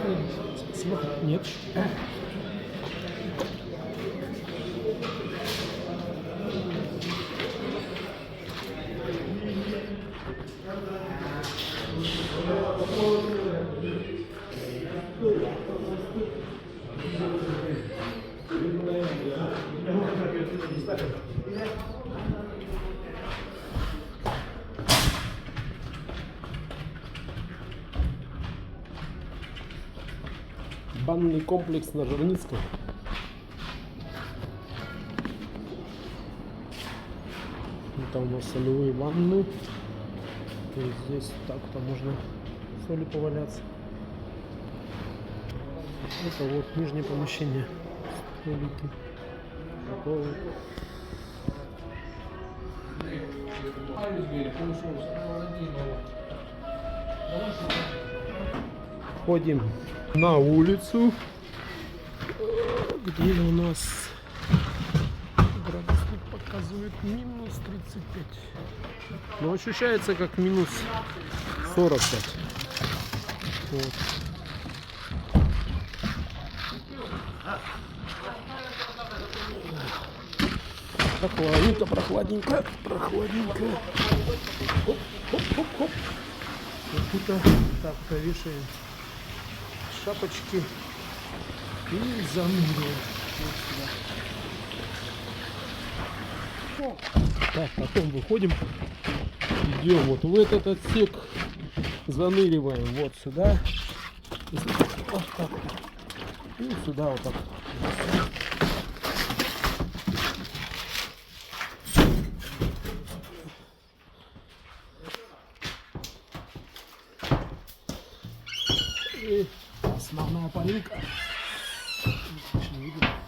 Спасибо. Нет. Банный комплекс на Жирницкой. Это у нас солевые ванны. То есть здесь так-то можно в соли поваляться. Это вот нижнее помещение. Столики. Готовы. Ходим на улицу, где у нас градусник показывает минус 35, но ощущается как минус 45. Вот. Прохладненько, прохладненько, прохладненько. Хоп, хоп, хоп, хоп. Вот тут так вешаем шапочки и заныряем вот сюда. Так, потом выходим, идем вот в этот отсек, заныриваем вот сюда, вот так, и сюда вот так. И основная парилка. Не видно.